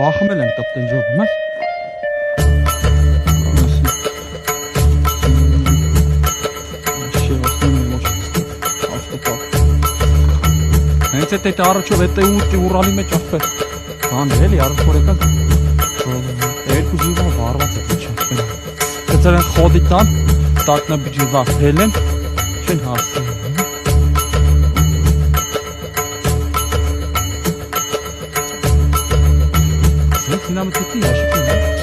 Բախմել եմ տպտենջով, մա։ Հենց այդ առաջով էտե ուրալի մեջ ախպե։ Բան էլի առաջորեկան։ Երկու զիվա վարված է չափել։ Դեռ են խոդի տան, տակնաբիջիվա հելեն, չեն հասցնում։ Sinema tuttu ya şükür.